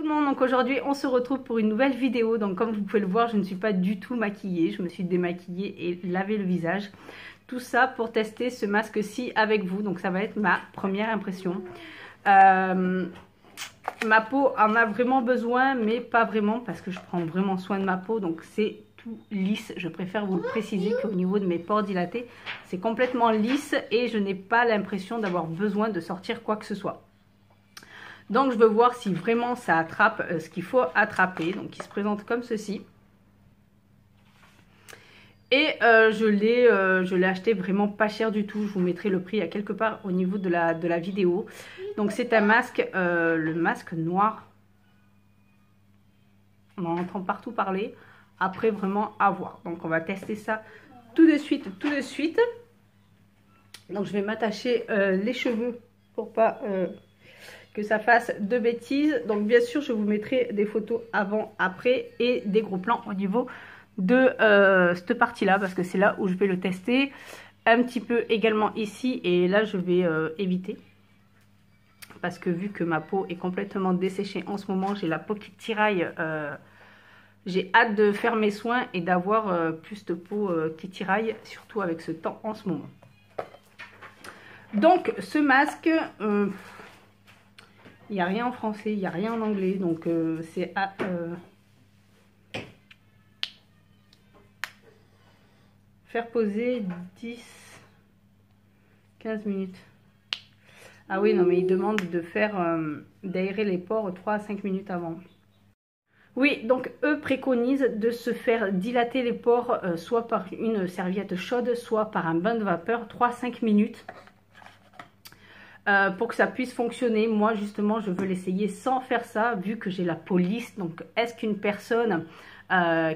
le monde, donc aujourd'hui on se retrouve pour une nouvelle vidéo. Donc comme vous pouvez le voir, je ne suis pas du tout maquillée, je me suis démaquillée et lavé le visage. Tout ça pour tester ce masque-ci avec vous, donc ça va être ma première impression. Ma peau en a vraiment besoin, mais pas vraiment parce que je prends vraiment soin de ma peau, donc c'est tout lisse. Je préfère vous le préciser qu'au niveau de mes pores dilatés, c'est complètement lisse et je n'ai pas l'impression d'avoir besoin de sortir quoi que ce soit. Donc je veux voir si vraiment ça attrape ce qu'il faut attraper. Donc il se présente comme ceci. Et je l'ai acheté vraiment pas cher du tout. Je vous mettrai le prix à quelque part au niveau de la vidéo. Donc c'est un masque, le masque noir. On en entend partout parler. Après vraiment à voir. Donc on va tester ça tout de suite. Donc je vais m'attacher les cheveux pour pas... que ça fasse de bêtises. Donc bien sûr je vous mettrai des photos avant, après et des gros plans au niveau de cette partie là, parce que c'est là où je vais le tester. Un petit peu également ici, et là je vais éviter, parce que vu que ma peau est complètement desséchée en ce moment, j'ai la peau qui tiraille. J'ai hâte de faire mes soins et d'avoir plus de peau qui tiraille, surtout avec ce temps en ce moment. Donc ce masque... il n'y a rien en français, il n'y a rien en anglais, donc c'est à faire poser 10-15 minutes. Ah oui, non, mais il demande de faire d'aérer les pores 3 à 5 minutes avant. Oui, donc eux préconisent de se faire dilater les pores soit par une serviette chaude, soit par un bain de vapeur 3-5 minutes. Pour que ça puisse fonctionner. Moi justement je veux l'essayer sans faire ça, vu que j'ai la peau lisse. Donc est-ce qu'une personne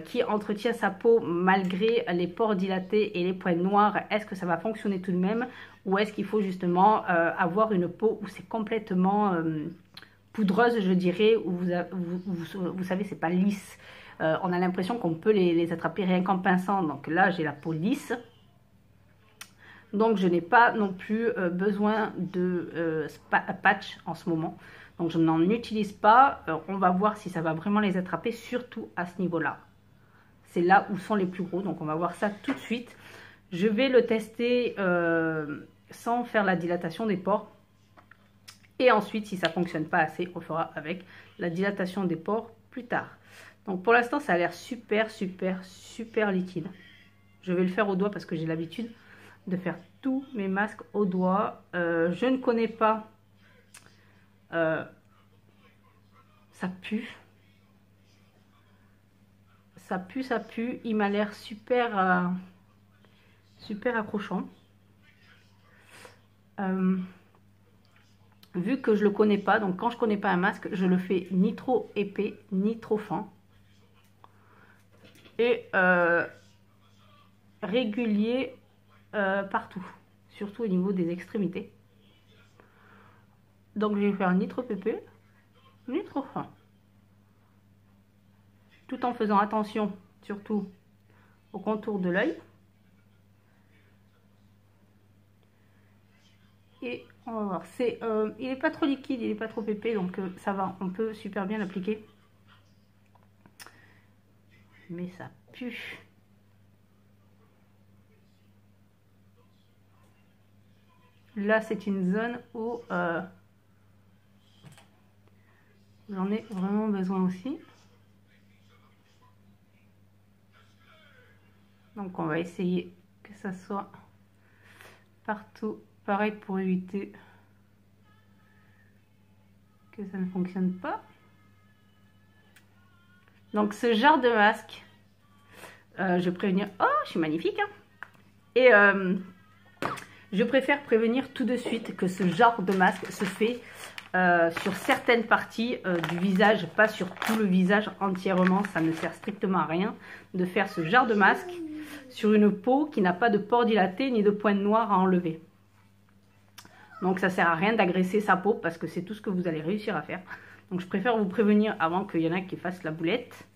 qui entretient sa peau malgré les pores dilatés et les points noirs, est-ce que ça va fonctionner tout de même, ou est-ce qu'il faut justement avoir une peau où c'est complètement poudreuse, je dirais, où vous savez, c'est pas lisse. On a l'impression qu'on peut les attraper rien qu'en pinçant. Donc là j'ai la peau lisse. Donc je n'ai pas non plus besoin de patch en ce moment. Donc je n'en utilise pas. On va voir si ça va vraiment les attraper, surtout à ce niveau-là. C'est là où sont les plus gros. Donc on va voir ça tout de suite. Je vais le tester sans faire la dilatation des pores. Et ensuite, si ça ne fonctionne pas assez, on fera avec la dilatation des pores plus tard. Donc pour l'instant, ça a l'air super liquide. Je vais le faire au doigt parce que j'ai l'habitude de faire tous mes masques au doigt. Je ne connais pas. Ça pue. Ça pue. Il m'a l'air super accrochant. Vu que je le connais pas, donc quand je connais pas un masque, je le fais ni trop épais ni trop fin. Et régulier partout, surtout au niveau des extrémités. Donc je vais faire ni trop épais ni trop fin, tout en faisant attention surtout au contour de l'œil. Et on va voir, il n'est pas trop liquide, il n'est pas trop épais, donc ça va, on peut super bien l'appliquer, mais ça pue. Là, c'est une zone où j'en ai vraiment besoin aussi. Donc, on va essayer que ça soit partout pareil pour éviter que ça ne fonctionne pas. Donc, ce genre de masque, je vais prévenir. Oh, je suis magnifique, hein. Et je préfère prévenir tout de suite que ce genre de masque se fait sur certaines parties du visage, pas sur tout le visage entièrement. Ça ne sert strictement à rien de faire ce genre de masque sur une peau qui n'a pas de pores dilatés ni de points noirs à enlever. Donc ça sert à rien d'agresser sa peau, parce que c'est tout ce que vous allez réussir à faire. Donc je préfère vous prévenir avant qu'il y en a qui fassent la boulette.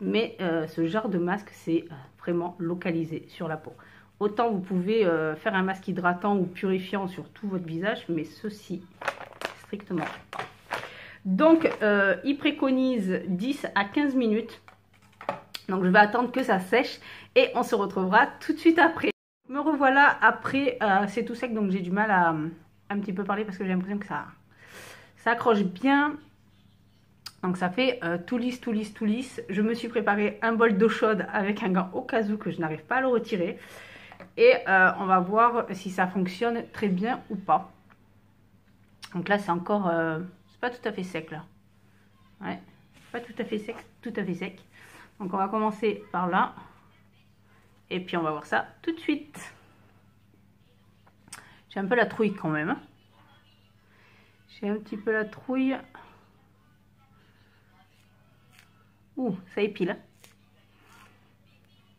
Mais ce genre de masque, c'est vraiment localisé sur la peau. Autant vous pouvez faire un masque hydratant ou purifiant sur tout votre visage, mais ceci, strictement pas. Donc, il préconise 10 à 15 minutes. Donc, je vais attendre que ça sèche et on se retrouvera tout de suite après. Me revoilà après, c'est tout sec, donc j'ai du mal à un petit peu parler parce que j'ai l'impression que ça accroche bien. Donc, ça fait tout lisse, tout lisse, tout lisse. Je me suis préparé un bol d'eau chaude avec un gant au cas où que je n'arrive pas à le retirer. Et on va voir si ça fonctionne très bien ou pas. Donc là, c'est encore... c'est pas tout à fait sec, là. Ouais, pas tout à fait sec, tout à fait sec. Donc, on va commencer par là. Et puis, on va voir ça tout de suite. J'ai un peu la trouille quand même. J'ai un petit peu la trouille. Ouh, ça épile.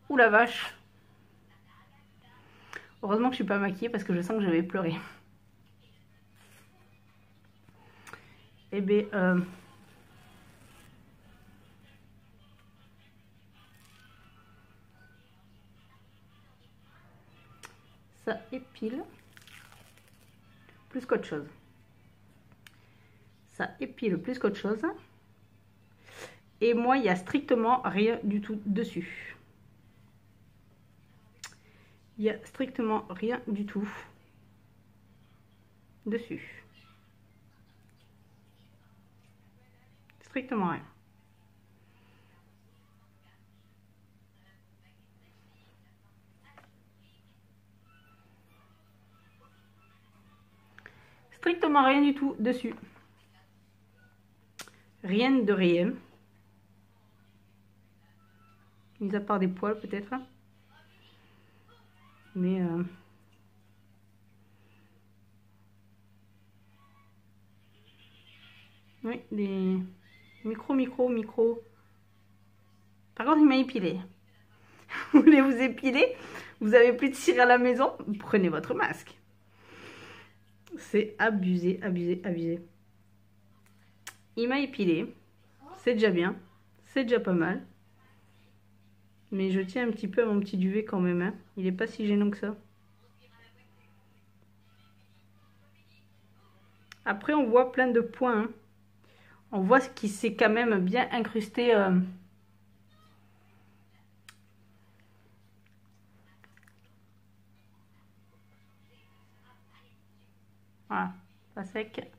Ouh la vache. Heureusement que je suis pas maquillée parce que je sens que je vais pleurer. Eh bien, ça épile plus qu'autre chose. Ça épile plus qu'autre chose. Et moi, il n'y a strictement rien du tout dessus. Il n'y a strictement rien du tout dessus. Strictement rien. Strictement rien du tout dessus. Rien de rien. Mis à part des poils peut-être. Mais... oui, des micro. Par contre, il m'a épilé. Vous voulez vous épiler? Vous avez plus de cire à la maison? Prenez votre masque. C'est abusé, abusé, abusé. Il m'a épilé. C'est déjà bien. C'est déjà pas mal. Mais je tiens un petit peu à mon petit duvet quand même. Hein. Il n'est pas si gênant que ça. Après, on voit plein de points. Hein. On voit ce qui s'est quand même bien incrusté. Voilà, pas sec.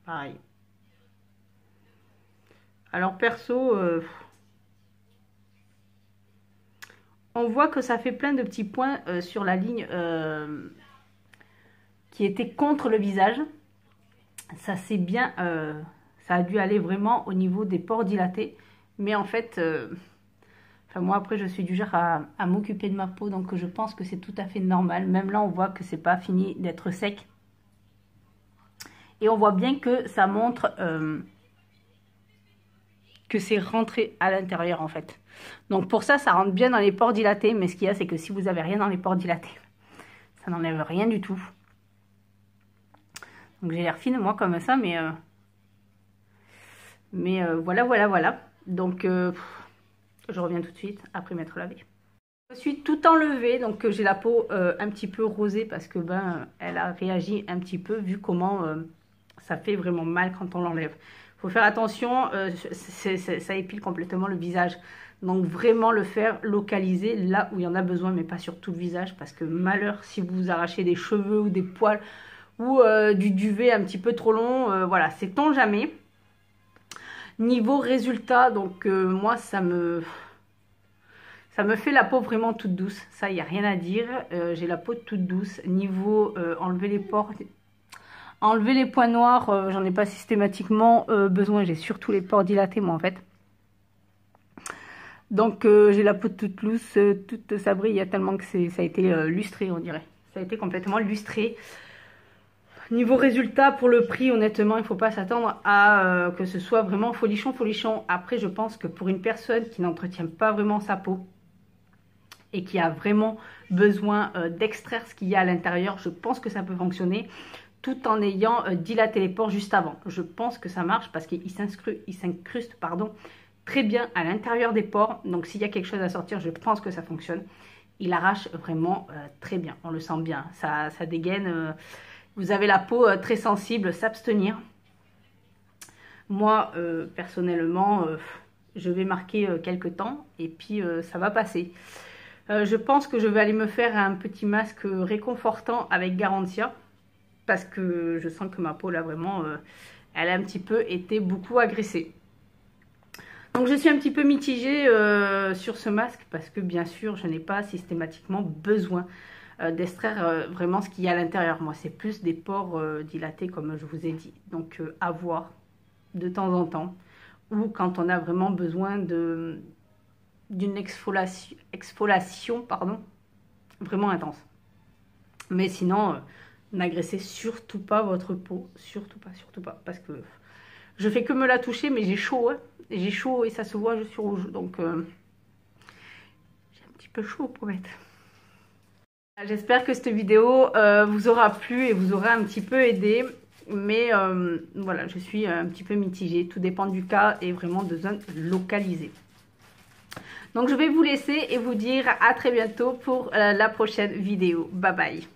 Pareil. Alors perso, on voit que ça fait plein de petits points sur la ligne qui était contre le visage. Ça c'est bien, ça a dû aller vraiment au niveau des pores dilatés. Mais en fait, enfin moi après je suis du genre à m'occuper de ma peau, donc je pense que c'est tout à fait normal. Même là on voit que c'est pas fini d'être sec. Et on voit bien que ça montre que c'est rentré à l'intérieur en fait. Donc pour ça, ça rentre bien dans les pores dilatés. Mais ce qu'il y a, c'est que si vous avez rien dans les pores dilatés, ça n'enlève rien du tout. Donc j'ai l'air fine moi comme ça, mais voilà. Donc je reviens tout de suite après m'être lavée. Je suis tout enlevée, donc j'ai la peau un petit peu rosée parce que ben elle a réagi un petit peu vu comment ça fait vraiment mal quand on l'enlève. Il faut faire attention, ça épile complètement le visage. Donc vraiment le faire localiser là où il y en a besoin, mais pas sur tout le visage. Parce que malheur, si vous arrachez des cheveux ou des poils ou du duvet un petit peu trop long, voilà, sait-on jamais. Niveau résultat, donc moi ça me fait la peau vraiment toute douce. Ça, il n'y a rien à dire. J'ai la peau toute douce. Niveau enlever les pores... Enlever les points noirs, j'en ai pas systématiquement besoin. J'ai surtout les pores dilatés, moi, en fait. Donc, j'ai la peau toute loose, toute sabrée. Il y a tellement que ça a été lustré, on dirait. Ça a été complètement lustré. Niveau résultat, pour le prix, honnêtement, il ne faut pas s'attendre à que ce soit vraiment folichon. Après, je pense que pour une personne qui n'entretient pas vraiment sa peau et qui a vraiment besoin d'extraire ce qu'il y a à l'intérieur, je pense que ça peut fonctionner. Tout en ayant dilaté les pores juste avant. Je pense que ça marche parce qu'il s'incruste très bien à l'intérieur des pores. Donc s'il y a quelque chose à sortir, je pense que ça fonctionne. Il arrache vraiment très bien. On le sent bien. Ça dégaine. vous avez la peau très sensible, s'abstenir. Moi, personnellement, je vais marquer quelques temps et puis ça va passer. Je pense que je vais aller me faire un petit masque réconfortant avec Garantia parce que je sens que ma peau là vraiment, elle a un petit peu été beaucoup agressée. Donc je suis un petit peu mitigée sur ce masque parce que bien sûr je n'ai pas systématiquement besoin d'extraire vraiment ce qu'il y a à l'intérieur. Moi c'est plus des pores dilatés comme je vous ai dit. Donc à voir de temps en temps ou quand on a vraiment besoin d'une exfoliation pardon, vraiment intense. Mais sinon, n'agressez surtout pas votre peau, surtout pas, parce que je fais que me la toucher, mais j'ai chaud, hein. J'ai chaud et ça se voit, je suis rouge, donc j'ai un petit peu chaud pour être. J'espère que cette vidéo vous aura plu et vous aura un petit peu aidé. Mais voilà, je suis un petit peu mitigée. Tout dépend du cas et vraiment de zone localisée. Donc je vais vous laisser et vous dire à très bientôt pour la prochaine vidéo. Bye bye.